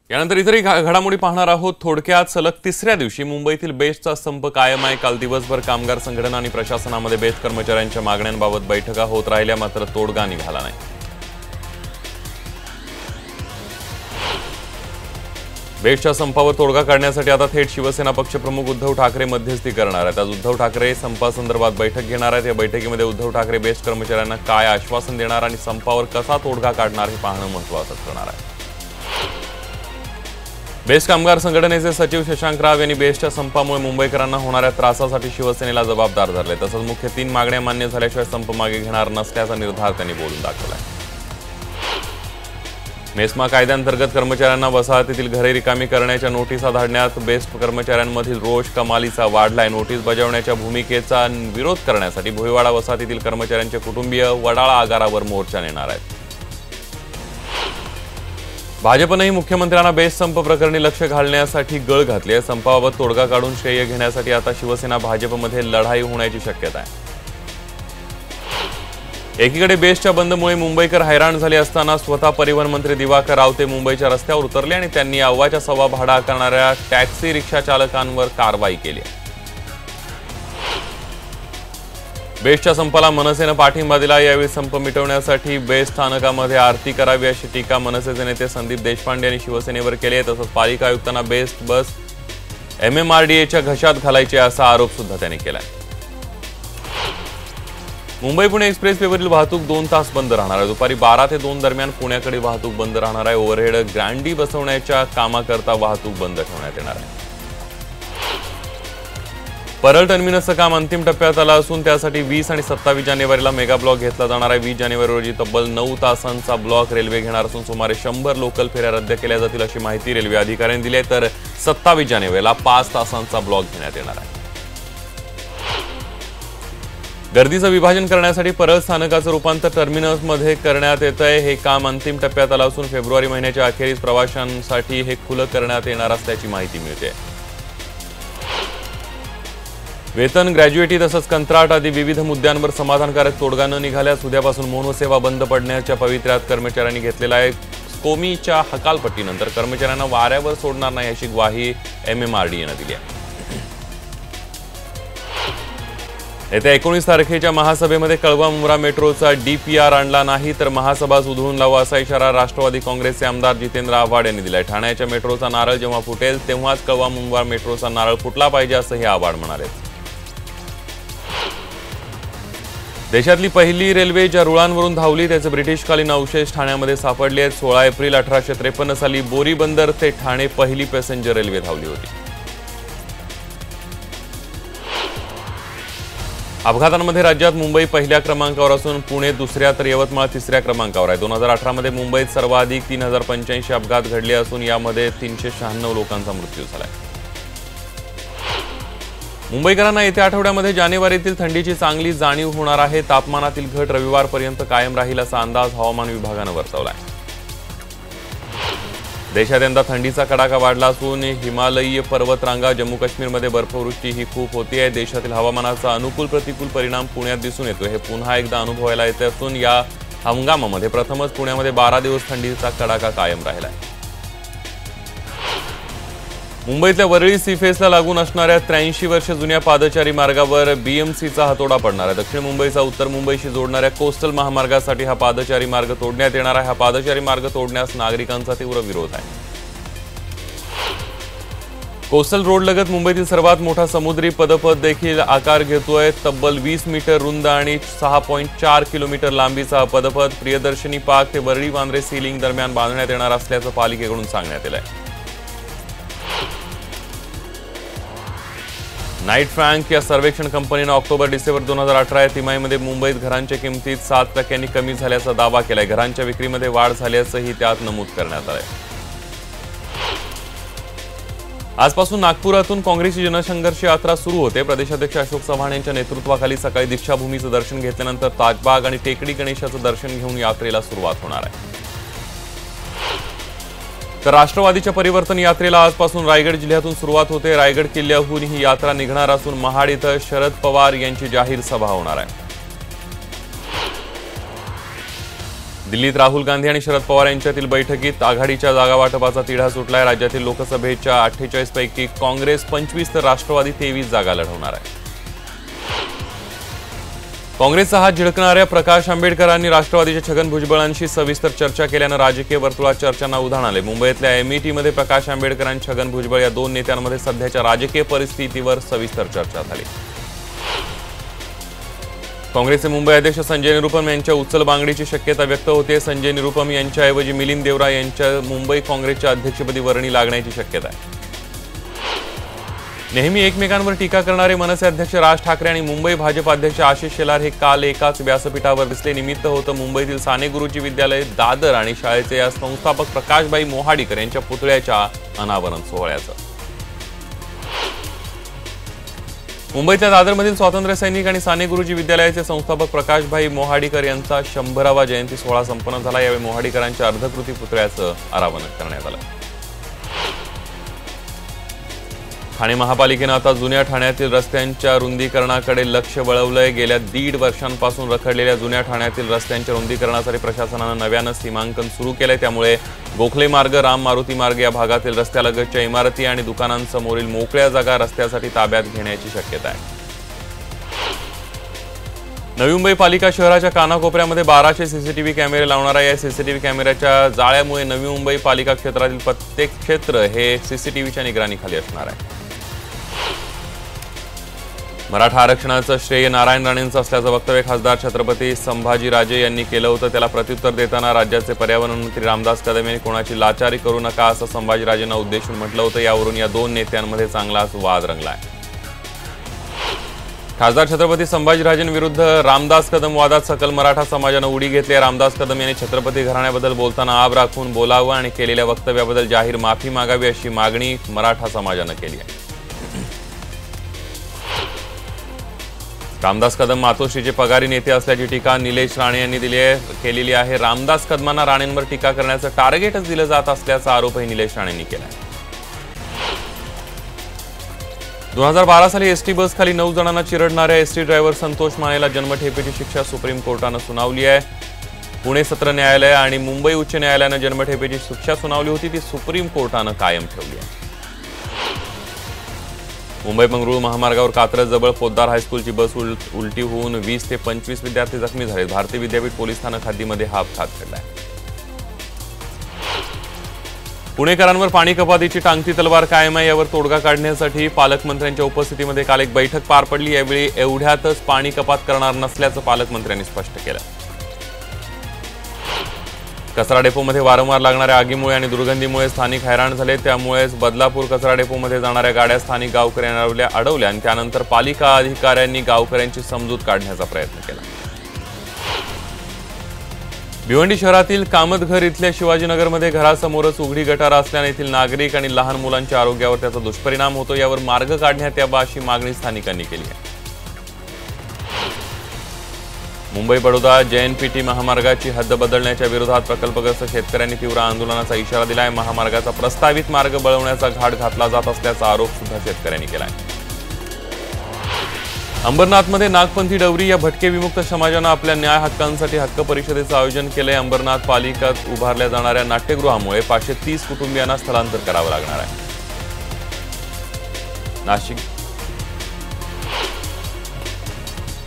यानंतर इतरही घडामोडी पाहणार आहोत। थोडक्यात सलग तिसऱ्या दिवशी मुंबईतील बेस्टचा संप कायम आहे। काल दिवसभर कामगार संघटना आणि प्रशासनामध्ये बेस्ट कर्मचाऱ्यांच्या मागण्यांबाबत बैठका होत राहिल्या, मात्र तोडगा निघाला नाही। बेस्टच्या संपावर तोडगा काढण्यासाठी आता थेट शिवसेना पक्षप्रमुख उद्धव ठाकरे मध्यस्थी करणार आहेत। आज उद्धव ठाकरे संपासंदर्भात बैठक घेणार आहेत। या बैठकीमध्ये उद्धव ठाकरे बेस्ट कर्मचाऱ्यांना काय आश्वासन देणार आणि संपावर कसा तोडगा काढणार हे पाहणं महत्त्वाचं ठरणार आहे। बेस्ट कामगार संघटनेचे सचिव शशांक राव यांनी बेस्टच्या संपामुळे मुंबईकरांना होणाऱ्या त्रासासाठी शिवसेनेला जबाबदार धरले। तसंच मुख्य 3 मागण्या मान्य झाल्याशिवाय संप मागे घेणार नसल्याचा निर्धार त्यांनी बोलून दाखवला। मेस्मा कायद्याअंतर्गत कर्मचाऱ्यांना वसाहतीतील घरे रिकामी करण्याच्या नोटिसा धाडण्यात बेस्ट कर्मचाऱ्यांमधील रोष कमालीचा वाढलाय। नोटीस बजावण्याच्या भूमिकेचा विरोध करण्यासाठी भोईवाडा वसाहतीतील कर्मचाऱ्यांचे कुटुंबीय वडाळा आगारावर मोर्चा नेणार आहेत। भाजपनेही मुख्यमंत्र्यांना बेस्ट संप प्रकरणी लक्ष घालण्यासाठी गळ घातली आहे। संपाबाबत तोडगा काढून श्रेय घेण्यासाठी आता शिवसेना भाजपमध्ये लढाई होण्याची शक्यता आहे। एकीकडे बेस्टच्या बंदमुळे मुंबईकर हैराण झाले असताना स्वतः परिवहन मंत्री दिवाकर रावते मुंबईच्या रस्त्यावर उतरले आणि त्यांनी अव्वाच्या सव्वा भाडा आकारणाऱ्या टॅक्सी रिक्षा चालकांवर कारवाई केली। बेस्टच्या संपाला मनसेनं पाठिंबा दिला। यावेळी संप मिटवण्यासाठी बेस्ट स्थानकामध्ये आरती करावी अशी टीका मनसेचे नेते संदीप देशपांडे यांनी शिवसेनेवर केली आहे। तसंच पालिका आयुक्तांना बेस्ट बस MMRDAच्या घशात घालायची असा आरोप सुद्धा त्यांनी केलाय। मुंबई पुणे एक्सप्रेसवेवरील वाहतूक 2 तास बंद राहणार आहे। दुपारी 12 ते 2 दरम्यान पुण्याकडे वाहतूक बंद राहणार आहे। ओव्हरहेड ग्रँडी बसवण्याच्या कामाकरता वाहतूक बंद ठेवण्यात येणार आहे। परळ टर्मिनसचं काम अंतिम टप्प्यात आलं असून त्यासाठी 20 आणि 27 जानेवारीला मेगा ब्लॉक घेतला जाणार आहे। 20 जानेवारी रोजी तब्बल 9 तासांचा ब्लॉक रेल्वे घेणार असून सुमारे 100 लोकल फेऱ्या रद्द केल्या जातील अशी माहिती रेल्वे अधिकाऱ्यांनी दिली आहे। तर 27 जानेवारीला 5 तासांचा ब्लॉक घेण्यात येणार आहे। गर्दीचं विभाजन करण्यासाठी परळ स्थानकाचं रूपांतर टर्मिनसमध्ये करण्यात येत आहे। हे काम अंतिम टप्प्यात आलं असून फेब्रुवारी महिन्याच्या अखेरीस प्रवाशांसाठी हे खुलं करण्यात येणार असल्याची माहिती मिळते। वेतन, ग्रॅज्युएटी तसंच कंत्राट आदी विविध मुद्द्यांवर समाधानकारक तोडगा न निघाल्यास उद्यापासून मोनोसेवा बंद पडण्याच्या पवित्र्यात कर्मचाऱ्यांनी घेतलेला आहे। स्कोमीच्या हकालपट्टीनंतर कर्मचाऱ्यांना वाऱ्यावर सोडणार नाही अशी ग्वाही MMRDAनं दिली आहे। येत्या 19 तारखेच्या महासभेमध्ये कळवा मुंब्रा मेट्रोचा DPR आणला नाही तर महासभाच उधळून लावा असा इशारा राष्ट्रवादी काँग्रेसचे आमदार जितेंद्र आव्हाड यांनी दिलाय। ठाण्याच्या मेट्रोचा नारळ जेव्हा फुटेल तेव्हाच कळवा मुंब्रा मेट्रोचा नारळ फुटला पाहिजे असं हे आव्हाड म्हणाले। देशातली पहिली रेल्वे ज्या रुळांवरून धावली त्याचे ब्रिटिशकालीन अवशेष ठाण्यामध्ये सापडले आहेत। 16 एप्रिल 1853 साली बोरी बंदर ते ठाणे पहिली पॅसेंजर रेल्वे धावली होती। अपघातांमध्ये राज्यात मुंबई पहिल्या क्रमांकावर असून पुणे दुसऱ्या तर यवतमाळ तिसऱ्या क्रमांकावर आहे। 2018 मध्ये मुंबईत सर्वाधिक 3085 अपघात घडले असून यामध्ये 396 लोकांचा मृत्यू झालाय। मुंबईकरांना येत्या आठवड्यामध्ये जानेवारीतील थंडीची चांगली जाणीव होणार आहे। तापमानातील घट रविवारपर्यंत कायम राहील असा अंदाज हवामान विभागानं वर्तवलाय। देशात यंदा थंडीचा कडाका वाढला असून हिमालयीय पर्वतरांगा, जम्मू काश्मीरमध्ये बर्फवृष्टी ही खूप होती आहे। देशातील हवामानाचा अनुकूल प्रतिकूल परिणाम पुण्यात दिसून येतो। हे पुन्हा एकदा अनुभवायला येते असून या हंगामामध्ये प्रथमच पुण्यामध्ये 12 दिवस थंडीचा कडाका कायम राहिला आहे। मुंबईतल्या वरळी सीफेसला लागून असणाऱ्या 83 वर्ष जुन्या पादचारी मार्गावर BMCचा हातोडा पडणार आहे। दक्षिण मुंबईचा उत्तर मुंबईशी जोडणाऱ्या कोस्टल महामार्गासाठी हा पादचारी मार्ग तोडण्यात येणार आहे। हा पादचारी मार्ग तोडण्यास नागरिकांचा तीव्र विरोध आहे। कोस्टल रोडलगत मुंबईतील सर्वात मोठा समुद्री पदपथ देखील आकार घेतोय। तब्बल 20 मीटर रुंद आणि 6.4 किलोमीटर लांबीचा हा पदपथ प्रियदर्शनी पार्क ते वरळी वांद्रे सी लिंक दरम्यान बांधण्यात येणार असल्याचं पालिकेकडून सांगण्यात आलं आहे। नाईट फ्रँक या सर्वेक्षण कंपनीनं ऑक्टोबर-डिसेंबर 2018 या तिमाहीमध्ये मुंबईत घरांच्या किमतीत 7% कमी झाल्याचा दावा केलाय। घरांच्या विक्रीमध्ये वाढ झाल्याचंही त्यात नमूद करण्यात आलंय। आजपासून नागपुरातून काँग्रेसची जनसंघर्ष यात्रा सुरू होते। प्रदेशाध्यक्ष अशोक चव्हाण यांच्या नेतृत्वाखाली सकाळी दीक्षाभूमीचं दर्शन घेतल्यानंतर ताजबाग आणि टेकडी गणेशाचं दर्शन घेऊन यात्रेला सुरुवात होणार आहे। तर राष्ट्रवादीच्या परिवर्तन यात्रेला आजपासून रायगड जिल्ह्यातून सुरुवात होते। रायगड किल्ल्याहून ही यात्रा निघणार असून महाड इथं शरद पवार यांची जाहीर सभा होणार आहे। दिल्लीत राहुल गांधी आणि शरद पवार यांच्यातील बैठकीत आघाडीच्या जागा वाटपाचा तिढा सुटलाय। राज्यातील लोकसभेच्या 48 पैकी काँग्रेस 25 तर राष्ट्रवादी 23 जागा लढवणार आहे। काँग्रेसचा हात झिडकणाऱ्या प्रकाश आंबेडकरांनी राष्ट्रवादीच्या छगन भुजबळांशी सविस्तर चर्चा केल्यानं राजकीय वर्तुळात चर्चांना उधाण आले। मुंबईतल्या एमईटीमध्ये प्रकाश आंबेडकर आणि छगन भुजबळ या दोन नेत्यांमध्ये सध्याच्या राजकीय परिस्थितीवर सविस्तर चर्चा झाली। काँग्रेसचे मुंबई अध्यक्ष संजय निरुपम यांच्या उचल बांगडीची शक्यता व्यक्त होते। संजय निरुपम यांच्याऐवजी मिलिंद देवरा यांच्या मुंबई काँग्रेसच्या अध्यक्षपदी वर्णी लागण्याची शक्यता आहे। नेहमी एकमेकांवर टीका करणारे मनसे अध्यक्ष राज ठाकरे आणि मुंबई भाजप अध्यक्ष आशिष शेलार हे काल एकाच व्यासपीठावर दिसले। निमित्त होतं मुंबईतील साने गुरुजी विद्यालय दादर आणि शाळेचे या संस्थापक प्रकाशभाई मोहाडीकर यांच्या पुतळ्याच्या अनावरण सोहळ्याचं। मुंबईतल्या दादरमधील स्वातंत्र्य सैनिक आणि साने गुरुजी विद्यालयाचे संस्थापक प्रकाशभाई मोहाडीकर यांचा 100वा जयंती सोहळा संपन्न झाला। यावेळी मोहाडीकरांच्या अर्धकृती पुतळ्याचं अनावरण करण्यात आलं। ठाणे महापालिकेनं आता जुन्या ठाण्यातील रस्त्यांच्या रुंदीकरणाकडे लक्ष वळवलंय। गेल्या 1.5 वर्षांपासून रखडलेल्या जुन्या ठाण्यातील रस्त्यांच्या रुंदीकरणासाठी प्रशासनानं नव्यानं सीमांकन सुरू केलंय। त्यामुळे गोखले मार्ग, राम मारुती मार्ग या भागातील रस्त्यालगतच्या इमारती आणि दुकानांसमोरील मोकळ्या जागा रस्त्यासाठी ताब्यात घेण्याची शक्यता आहे। नवी मुंबई पालिका शहराच्या कानाकोपऱ्यामध्ये 1200 सीसीटीव्ही कॅमेरे लावणार आहे। या सीसीटीव्ही कॅमेऱ्याच्या जाळ्यामुळे नवी मुंबई पालिका क्षेत्रातील प्रत्येक क्षेत्र हे सीसीटीव्हीच्या निगराणीखाली असणार आहे। मराठा आरक्षणाचं श्रेय नारायण राणेंचं असल्याचं वक्तव्य खासदार छत्रपती संभाजीराजे यांनी केलं होतं। त्याला प्रत्युत्तर देताना राज्याचे पर्यावरण मंत्री रामदास कदम यांनी कोणाची लाचारी करू नका असं संभाजीराजेंना उद्देशून म्हटलं होतं। यावरून या दोन नेत्यांमध्ये चांगलाच वाद रंगलाय। खासदार छत्रपती संभाजीराजेंविरुद्ध रामदास कदम वादात सकल मराठा समाजानं उडी घेतली। रामदास कदम यांनी छत्रपती घराण्याबद्दल बोलताना आब राखून बोलावं आणि केलेल्या वक्तव्याबद्दल जाहीर माफी मागावी अशी मागणी मराठा समाजानं केली आहे। रामदास कदम मातोश्रीचे पगारी नेते असल्याची टीका निलेश राणे यांनी केलेली आहे। रामदास कदमांना राणेंवर टीका करण्याचं टार्गेटच दिलं जात असल्याचा आरोपही निलेश राणेंनी केला आहे। 2012 साली एसटी बस खाली 9 जणांना चिरडणाऱ्या एसटी ड्रायव्हर संतोष मानेला जन्मठेपेची शिक्षा सुप्रीम कोर्टानं सुनावली आहे। पुणे सत्र न्यायालय आणि मुंबई उच्च न्यायालयानं जन्मठेपेची शिक्षा सुनावली होती, ती सुप्रीम कोर्टानं कायम ठेवली आहे। मुंबई बंगळुरू महामार्गावर कात्रज जवळ पोद्दार हायस्कूलची बस उलटी होऊन 20 ते 25 विद्यार्थी जखमी झाले। भारतीय विद्यापीठ पोलीस स्थानक हद्दीमध्ये हा अपघात घडलाय। पुणेकरांवर पाणी कपातीची टांगती तलवार कायम आहे, यावर तोडगा काढण्यासाठी पालकमंत्र्यांच्या उपस्थितीमध्ये काल एक बैठक पार पडली। यावेळी एवढ्यातच पाणी कपात करणार नसल्याचं पालकमंत्र्यांनी स्पष्ट केलं। कचरा डेपोमध्ये वारंवार लागणाऱ्या आगीमुळे आणि दुर्गंधीमुळे स्थानिक हैराण झाले। त्यामुळेच बदलापूर कचरा डेपोमध्ये जाणाऱ्या गाड्या स्थानिक गावकऱ्यांनी अडवल्या आणि त्यानंतर पालिका अधिकाऱ्यांनी गावकऱ्यांची समजूत काढण्याचा प्रयत्न केला। भिवंडी शहरातील कामतघर इथल्या शिवाजीनगरमध्ये घरासमोरच उघडी गटार असल्याने येथील नागरिक आणि लहान मुलांच्या आरोग्यावर त्याचा दुष्परिणाम होतो। यावर मार्ग काढण्यात यावा अशी मागणी स्थानिकांनी केली आहे। मुंबई बडोदा JNPT महामार्गाची हद्द बदलण्याच्या विरोधात प्रकल्पग्रस्त शेतकऱ्यांनी तीव्र आंदोलनाचा इशारा दिलाय। महामार्गाचा प्रस्तावित मार्ग वळवण्याचा घाट घातला जात असल्याचा आरोप सुद्धा शेतकऱ्यांनी केलाय। अंबरनाथमध्ये नागपंथी डवरी या भटके विमुक्त समाजानं आपल्या न्याय हक्कांसाठी हक्क परिषदेचं आयोजन केलंय। अंबरनाथ पालिकेत उभारल्या जाणाऱ्या नाट्यगृहामुळे 530 कुटुंबियांना स्थलांतर करावं लागणार आहे।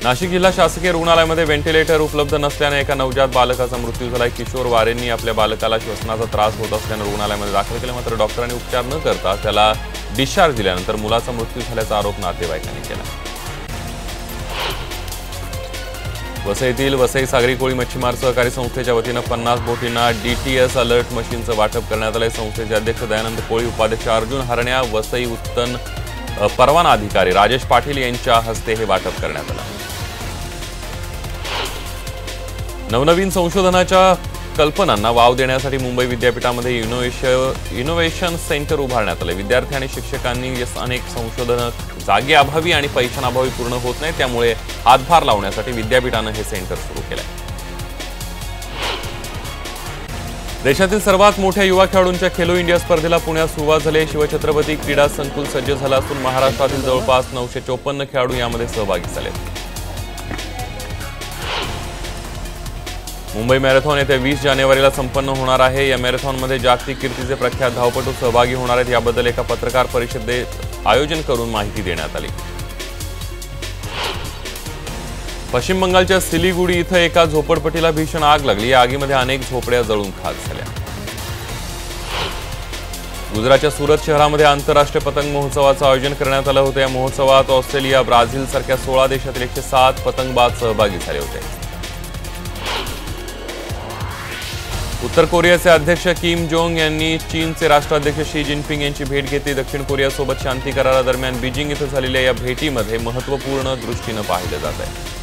नाशिक जिल्हा शासकीय रुग्णालयामध्ये व्हेंटिलेटर उपलब्ध नसल्याने एका नवजात बालकाचा मृत्यू झाला। किशोर वारेंनी आपल्या बालकाला श्वसनाचा त्रास होत असल्याने रुग्णालयामध्ये दाखल केले, मात्र डॉक्टरांनी उपचार न करता त्याला डिस्चार्ज दिल्यानंतर मुलाचा मृत्यू झाल्याचा आरोप नातेवाईकांनी केला। वसईतील वसई सागरी कोळी मच्छीमार सहकारी संस्थेच्या वतीनं 50 बोटींना DTS अलर्ट मशीनचं वाटप करण्यात आलंय। संस्थेचे अध्यक्ष दयानंद कोळी, उपाध्यक्ष अर्जुन हरण्या, वसई उत्तन परवाना अधिकारी राजेश पाटील यांच्या हस्ते हे वाटप करण्यात आलं। नवनवीन संशोधनाच्या कल्पनांना वाव देण्यासाठी मुंबई विद्यापीठामध्ये इनोव्हेशन सेंटर उभारण्यात आले। विद्यार्थी आणि शिक्षकांनी अनेक संशोधन जागेअभावी आणि पैशांअभावी पूर्ण होत नाही, त्यामुळे हातभार लावण्यासाठी विद्यापीठानं हे सेंटर सुरू केलंय। देशातील सर्वात मोठ्या युवा खेळाडूंच्या खेलो इंडिया स्पर्धेला पुण्यात सुरुवात झाली। शिवछत्रपती क्रीडा संकुल सज्ज झालं असून महाराष्ट्रातील जवळपास 954 खेळाडू यामध्ये सहभागी झाले। मुंबई मॅरेथॉन येत्या 20 जानेवारीला संपन्न होणार आहे। या मॅरेथॉनमध्ये जागतिक कीर्तीचे प्रख्यात धावपटू सहभागी होणार आहेत। याबद्दल एका पत्रकार परिषदेत आयोजन करून माहिती देण्यात आली। पश्चिम बंगालच्या सिलीगुडी इथं एका झोपडपट्टीला भीषण आग लागली। या आगीमध्ये अनेक झोपड्या जळून खाक झाल्या। गुजरातच्या सुरत शहरामध्ये आंतरराष्ट्रीय पतंग महोत्सवाचं आयोजन करण्यात आलं होतं। या महोत्सवात ऑस्ट्रेलिया, ब्राझील सारख्या 16 देशातील 107 पतंगबाज सहभागी झाले होते। उत्तर कोरियाचे अध्यक्ष किम जोंग यांनी चीनचे राष्ट्राध्यक्ष शी जिनपिंग यांची भेट घेतली। दक्षिण कोरियासोबत शांती करारादरम्यान बीजिंग इथं झालेल्या या भेटीमध्ये महत्त्वपूर्ण दृष्टीनं पाहिलं जात आहे।